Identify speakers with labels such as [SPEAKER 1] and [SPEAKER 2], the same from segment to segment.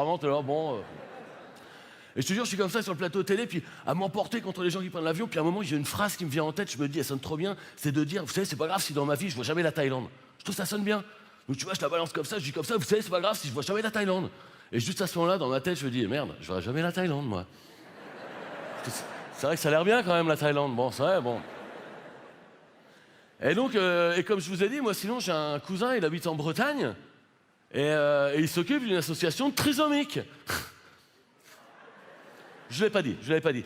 [SPEAKER 1] Vraiment, t'es là, bon... Et je te jure, je suis comme ça sur le plateau télé, puis à m'emporter contre les gens qui prennent l'avion, puis à un moment, j'ai une phrase qui me vient en tête, je me dis, elle sonne trop bien, c'est de dire, vous savez, c'est pas grave si dans ma vie, je vois jamais la Thaïlande. Je trouve que ça sonne bien. Donc tu vois, je la balance comme ça, je dis comme ça, vous savez, c'est pas grave si je vois jamais la Thaïlande. Et juste à ce moment-là, dans ma tête, je me dis, merde, je verrai jamais la Thaïlande, moi. C'est vrai que ça a l'air bien quand même, la Thaïlande. Bon, c'est vrai, bon. Et donc, et comme je vous ai dit, moi, sinon, j'ai un cousin, il habite en Bretagne, et il s'occupe d'une association de trisomiques. Je l'avais pas dit.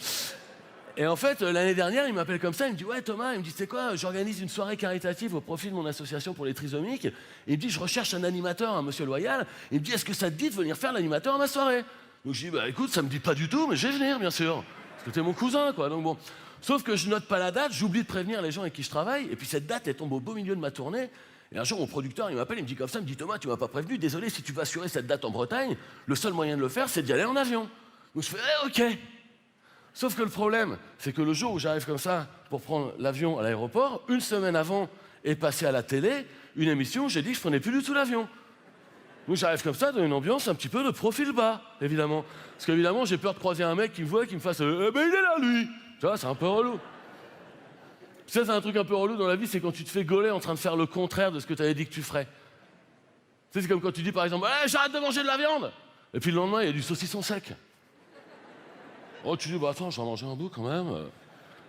[SPEAKER 1] Et en fait, l'année dernière, il m'appelle comme ça, il me dit « Ouais, Thomas, il me dit, c'est quoi, j'organise une soirée caritative au profit de mon association pour les trisomiques. » Il me dit « Je recherche un animateur, un monsieur loyal. » Il me dit « Est-ce que ça te dit de venir faire l'animateur à ma soirée ?» Donc je dis « Bah écoute, ça me dit pas du tout, mais je vais venir, bien sûr. Parce que t'es mon cousin, quoi. » Donc bon. Sauf que je note pas la date, j'oublie de prévenir les gens avec qui je travaille, et puis cette date, elle tombe au beau milieu de ma tournée. Et un jour, mon producteur, il m'appelle, il me dit comme ça, il me dit « Thomas, tu m'as pas prévenu, désolé, si tu veux assurer cette date en Bretagne, le seul moyen de le faire, c'est d'y aller en avion. » Donc je fais « Ok. » Sauf que le problème, c'est que le jour où j'arrive comme ça pour prendre l'avion à l'aéroport, une semaine avant est passée à la télé une émission où j'ai dit que je prenais plus du tout l'avion. Donc j'arrive comme ça dans une ambiance un petit peu de profil bas, évidemment. Parce qu'évidemment, j'ai peur de croiser un mec qui me voit et qui me fasse « Eh ben il est là, lui !» Tu vois, c'est un peu relou. Ça, c'est un truc un peu relou dans la vie, c'est quand tu te fais gauler en train de faire le contraire de ce que tu avais dit que tu ferais. Tu sais, c'est comme quand tu dis par exemple « J'arrête de manger de la viande !» Et puis le lendemain, il y a du saucisson sec. Oh, tu dis, bah attends, je vais en manger un bout quand même.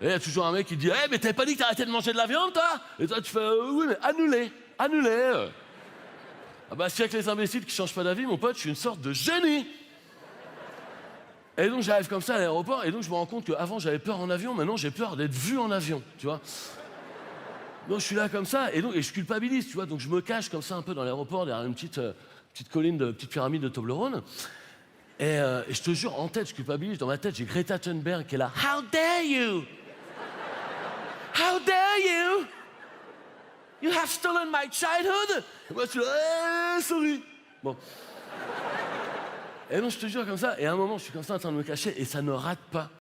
[SPEAKER 1] Et il y a toujours un mec qui dit, mais t'avais pas dit que t'arrêtais de manger de la viande, toi? Et toi, tu fais, oui, mais annulé. Ah bah, si avec les imbéciles qui changent pas d'avis, mon pote, je suis une sorte de génie. Et donc, j'arrive comme ça à l'aéroport, et donc, je me rends compte qu'avant, j'avais peur en avion, maintenant, j'ai peur d'être vu en avion, tu vois. Donc, je suis là comme ça, et je culpabilise, tu vois. Donc, je me cache comme ça un peu dans l'aéroport, derrière une petite colline, petite pyramide de Toblerone. Et je te jure, en tête, je culpabilise. Dans ma tête, j'ai Greta Thunberg qui est là. How dare you? How dare you? You have stolen my childhood? Et moi, je suis là, sorry. Bon. Et donc, je te jure comme ça. Et à un moment, je suis comme ça en train de me cacher et ça ne rate pas.